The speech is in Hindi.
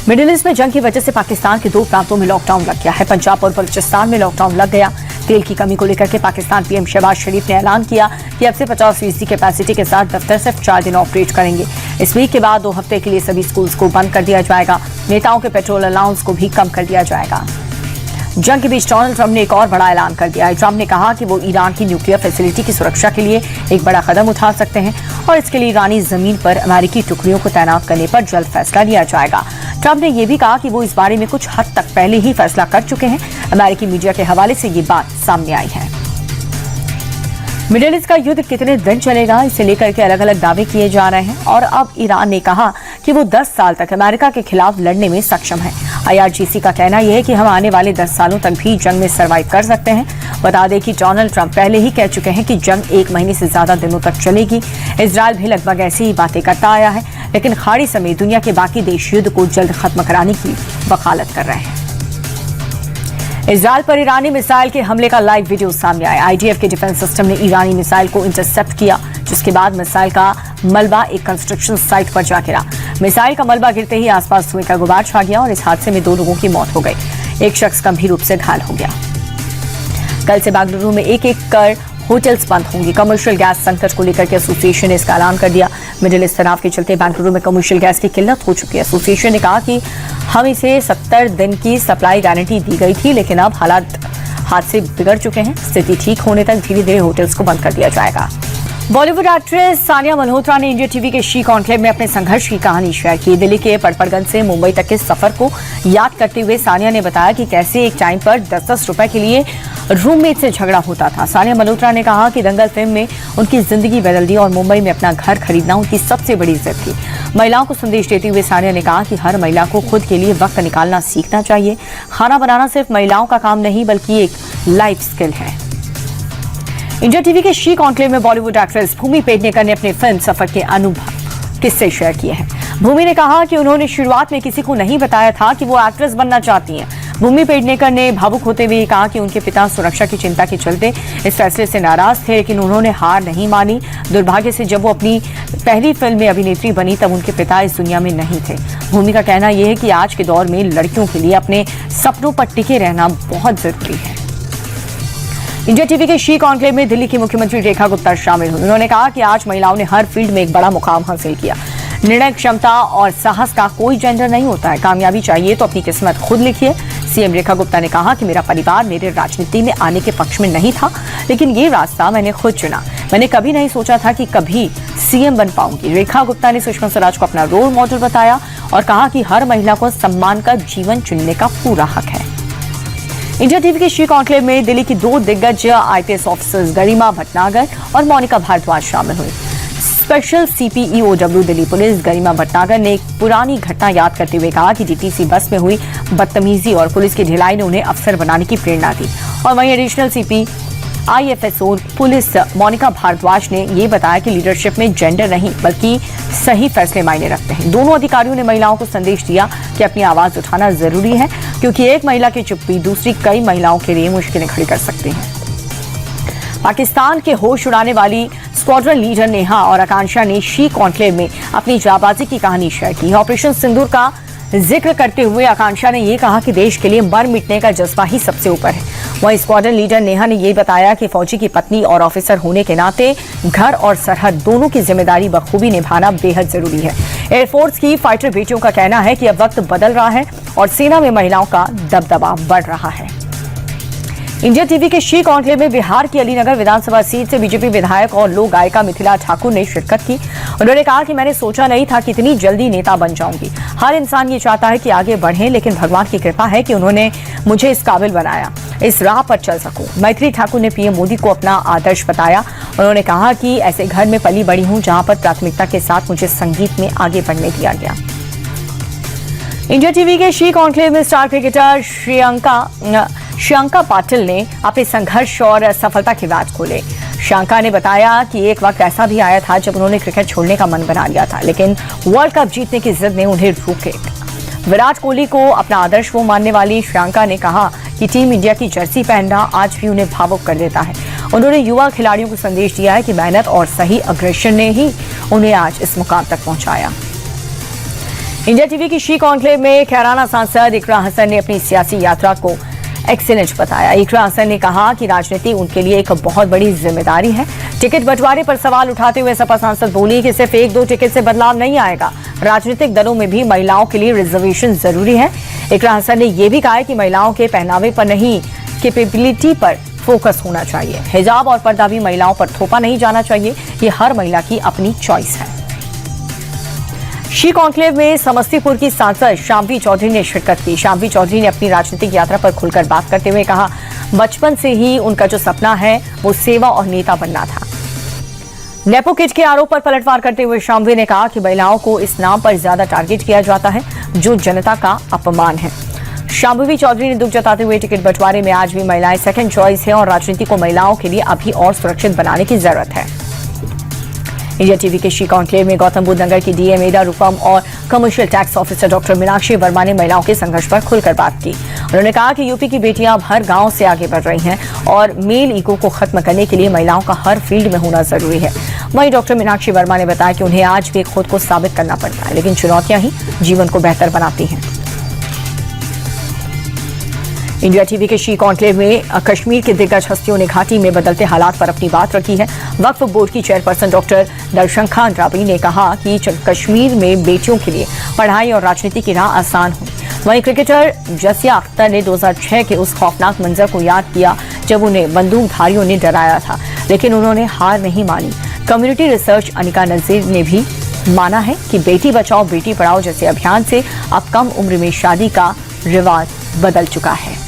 मिडिल ईस्ट में जंग की वजह से पाकिस्तान के 2 प्रांतों में लॉकडाउन लग गया है। पंजाब और बलूचिस्तान में लॉकडाउन लग गया। तेल की कमी को लेकर के पाकिस्तान पीएम शहबाज शरीफ ने ऐलान किया कि अब से 50% कैपेसिटी के साथ दफ्तर सिर्फ 4 दिन ऑपरेट करेंगे। इस वीक के बाद 2 हफ्ते के लिए सभी स्कूल्स को बंद कर दिया जाएगा। नेताओं के पेट्रोल अलाउंस को भी कम कर दिया जाएगा। जंग के बीच डोनाल्ड ट्रंप ने एक और बड़ा ऐलान कर दिया है। ट्रंप ने कहा कि वो ईरान की न्यूक्लियर फैसिलिटी की सुरक्षा के लिए एक बड़ा कदम उठा सकते हैं और इसके लिए ईरानी जमीन पर अमेरिकी टुकड़ियों को तैनात करने पर जल्द फैसला लिया जाएगा। ट्रंप ने यह भी कहा कि वो इस बारे में कुछ हद तक पहले ही फैसला कर चुके हैं। अमेरिकी मीडिया के हवाले से ये बात सामने आई है। मिडिल ईस्ट का युद्ध कितने दिन चलेगा, इसे लेकर के अलग अलग दावे किए जा रहे हैं और अब ईरान ने कहा कि वो 10 साल तक अमेरिका के खिलाफ लड़ने में सक्षम है। IRGC का कहना यह है कि हम आने वाले 10 सालों तक भी जंग में सर्वाइव कर सकते हैं। बता दें कि डोनाल्ड ट्रंप पहले ही कह चुके हैं कि जंग 1 महीने से ज्यादा दिनों तक चलेगी। इजरायल भी लगभग ऐसी ही बातें करता आया है, लेकिन खाड़ी समेत दुनिया के बाकी देश युद्ध को जल्द खत्म कराने की वकालत कर रहे हैं। इजरायल पर ईरानी मिसाइल के हमले का लाइव वीडियो सामने आया। IDF के डिफेंस सिस्टम ने ईरानी मिसाइल को इंटरसेप्ट किया, जिसके बाद मिसाइल का मलबा एक कंस्ट्रक्शन साइट पर जा गिरा। मिसाइल का मलबा गिरते ही आसपास धुएं का गुबार छा गया और इस हादसे में 2 लोगों की मौत हो गई। एक शख्स गंभीर रूप से घायल हो गया। कल से बेंगलुरु में एक कर होटल्स बंद होंगी। कमर्शियल गैस संकट को लेकर के एसोसिएशन ने इसका ऐलान कर दिया। मिडिल ईस्ट तनाव के चलते बेंगलुरु में कमर्शियल गैस की किल्लत हो चुकी है। एसोसिएशन ने कहा कि हम इसे 70 दिन की सप्लाई गारंटी दी गई थी, लेकिन अब हाथ से बिगड़ चुके हैं। स्थिति ठीक होने तक धीरे धीरे होटल्स को बंद कर दिया जाएगा। बॉलीवुड एक्ट्रेस सानिया मल्होत्रा ने इंडिया टीवी के शी कॉन्क्लेव में अपने संघर्ष की कहानी शेयर की। दिल्ली के पड़पड़गंज से मुंबई तक के सफर को याद करते हुए सानिया ने बताया कि कैसे एक टाइम पर 10-10 रुपए के लिए रूममेट से झगड़ा होता था। सानिया मल्होत्रा ने कहा कि दंगल फिल्म में उनकी जिंदगी बदल दी और मुंबई में अपना घर खरीदना उनकी सबसे बड़ी जिद थी। महिलाओं को संदेश देते हुए सानिया ने कहा कि हर महिला को खुद के लिए वक्त निकालना सीखना चाहिए। खाना बनाना सिर्फ महिलाओं का काम नहीं, बल्कि एक लाइफ स्किल है। इंडिया टीवी के शी कॉन्क्लेव में बॉलीवुड एक्ट्रेस भूमि पेडनेकर ने अपने फिल्म सफर के अनुभव किस्से शेयर किए हैं। भूमि ने कहा कि उन्होंने शुरुआत में किसी को नहीं बताया था कि वो एक्ट्रेस बनना चाहती हैं। भूमि पेडनेकर ने भावुक होते हुए कहा कि उनके पिता सुरक्षा की चिंता के चलते इस फैसले से नाराज थे, लेकिन उन्होंने हार नहीं मानी। दुर्भाग्य से जब वो अपनी पहली फिल्म में अभिनेत्री बनी तब उनके पिता इस दुनिया में नहीं थे। भूमि का कहना यह है कि आज के दौर में लड़कियों के लिए अपने सपनों पर टिके रहना बहुत जरूरी है। इंडिया टीवी के शी कॉन्क्लेव में दिल्ली की मुख्यमंत्री रेखा गुप्ता शामिल हुई। उन्होंने कहा कि आज महिलाओं ने हर फील्ड में एक बड़ा मुकाम हासिल किया। निर्णय क्षमता और साहस का कोई जेंडर नहीं होता है। कामयाबी चाहिए तो अपनी किस्मत खुद लिखिए। सीएम रेखा गुप्ता ने कहा कि मेरा परिवार मेरे राजनीति में आने के पक्ष में नहीं था, लेकिन ये रास्ता मैंने खुद चुना। मैंने कभी नहीं सोचा था कि कभी सीएम बन पाऊंगी। रेखा गुप्ता ने सुषमा स्वराज को अपना रोल मॉडल बताया और कहा कि हर महिला को सम्मान का जीवन चुनने का पूरा हक है। इंडिया टीवी के शी कॉन्क्लेव में दिल्ली की 2 दिग्गज IPS ऑफिसर्स गरिमा भटनागर और मोनिका भारद्वाज शामिल हुई। स्पेशल CPEOW दिल्ली पुलिस गरिमा भटनागर ने एक पुरानी घटना याद करते हुए कहा कि DTC बस में हुई बदतमीजी और पुलिस की ढिलाई ने उन्हें अफसर बनाने की प्रेरणा दी। और वहीं additional CP IFSO police Monika Bhardwaj ने ये बताया कि लीडरशिप में जेंडर नहीं, बल्कि सही फैसले मायने रखते हैं। दोनों अधिकारियों ने महिलाओं को संदेश दिया कि अपनी आवाज उठाना जरूरी है, क्योंकि एक महिला की चुप्पी दूसरी कई महिलाओं के लिए मुश्किलें खड़ी कर सकती है। पाकिस्तान के होश उड़ाने वाली स्क्वाड्रन लीडर नेहा और आकांक्षा ने शी कॉन्क्लेव में अपनी जाबाजी की कहानी शेयर की। ऑपरेशन सिंदूर का जिक्र करते हुए आकांक्षा ने यह कहा कि देश के लिए मर मिटने का जज्बा ही सबसे ऊपर है। वहीं स्क्वाड्रन लीडर नेहा ने यह बताया कि फौजी की पत्नी और ऑफिसर होने के नाते घर और सरहद दोनों की जिम्मेदारी बखूबी निभाना बेहद जरूरी है। एयरफोर्स की फाइटर बेटियों का कहना है कि अब वक्त बदल रहा है और सेना में महिलाओं का दबदबा बढ़ रहा है। इंडिया टीवी के शी कॉन्क्लेव में बिहार की अलीनगर विधानसभा सीट से बीजेपी विधायक और लोक गायिका मिथिला ठाकुर ने शिरकत की। उन्होंने कहा कि मैंने सोचा नहीं था कि इतनी जल्दी नेता बन जाऊंगी। हर इंसान ये चाहता है कि आगे बढ़े, लेकिन भगवान की कृपा है कि उन्होंने मुझे इस काबिल बनाया, इस राह पर चल सकूं। मैथिली ठाकुर ने PM मोदी को अपना आदर्श बताया। उन्होंने कहा कि ऐसे घर में पली बड़ी हूं जहां पर प्राथमिकता के साथ मुझे संगीत में आगे बढ़ने दिया गया। इंडिया टीवी के शी कॉन्क्लेव में स्टार क्रिकेटर श्रियंका पाटिल ने अपने संघर्ष और सफलता के राज खोले। श्रियंका ने बताया कि एक वक्त ऐसा भी आया था जब उन्होंने क्रिकेट छोड़ने का मन बना लिया था, लेकिन वर्ल्ड कप जीतने की जिद ने उन्हें रोके। विराट कोहली को अपना आदर्श वो मानने वाली श्रियंका ने कहा कि टीम इंडिया की जर्सी पहनना आज भी उन्हें भावुक कर देता है। उन्होंने युवा खिलाड़ियों को संदेश दिया है कि मेहनत और सही अग्रेशन ने ही उन्हें आज इस मुकाम तक पहुंचाया। इंडिया टीवी की शी कॉन्क्लेव में खैराना सांसद इकरा हसन ने अपनी सियासी यात्रा को एक्सीलेंट बताया। इकरा हसन ने कहा कि राजनीति उनके लिए एक बहुत बड़ी जिम्मेदारी है। टिकट बंटवारे पर सवाल उठाते हुए सपा सांसद बोली कि सिर्फ 1-2 टिकट से बदलाव नहीं आएगा, राजनीतिक दलों में भी महिलाओं के लिए रिजर्वेशन जरूरी है। इकरा हसन ने यह भी कहा कि महिलाओं के पहनावे पर नहीं, कैपेबिलिटी पर फोकस होना चाहिए। हिजाब और पर्दा भी महिलाओं पर थोपा नहीं जाना चाहिए, ये हर महिला की अपनी चॉइस है। शी कॉन्क्लेव में समस्तीपुर की सांसद शाम्वी चौधरी ने शिरकत की। शाम्वी चौधरी ने अपनी राजनीतिक यात्रा पर खुलकर बात करते हुए कहा, बचपन से ही उनका जो सपना है वो सेवा और नेता बनना था। नेपो किट के आरोप पर पलटवार करते हुए शाम्वी ने कहा कि महिलाओं को इस नाम पर ज्यादा टारगेट किया जाता है, जो जनता का अपमान है। शाम्वी चौधरी ने दुख जताते हुए टिकट बंटवारे में आज भी महिलाएं सेकंड चॉइस है और राजनीति को महिलाओं के लिए अभी और सुरक्षित बनाने की जरूरत है। इंडिया टीवी के शी कॉन्क्लेव में गौतम बुद्ध नगर की डीएम एडा रूपम और commercial tax officer doctor Meenakshi Verma ने महिलाओं के संघर्ष पर खुलकर बात की। उन्होंने कहा कि यूपी की बेटियां अब हर गांव से आगे बढ़ रही हैं और मेल ईगो को खत्म करने के लिए महिलाओं का हर फील्ड में होना जरूरी है। वहीं डॉक्टर मीनाक्षी वर्मा ने बताया कि उन्हें आज भी खुद को साबित करना पड़ता है, लेकिन चुनौतियां ही जीवन को बेहतर बनाती हैं। इंडिया टीवी के शी कॉन्क्लेव में कश्मीर के दिग्गज हस्तियों ने घाटी में बदलते हालात पर अपनी बात रखी है। वक्फ बोर्ड की चेयरपर्सन डॉक्टर दर्शन खान राबी ने कहा कि कश्मीर में बेटियों के लिए पढ़ाई और राजनीति की राह आसान हुई। वहीं क्रिकेटर जसिया अख्तर ने 2006 के उस खौफनाक मंजर को याद किया जब उन्हें बंदूकधारियों ने डराया था, लेकिन उन्होंने हार नहीं मानी। कम्युनिटी रिसर्च अनिका नजीर ने भी माना है कि बेटी बचाओ बेटी पढ़ाओ जैसे अभियान से अब कम उम्र में शादी का रिवाज बदल चुका है।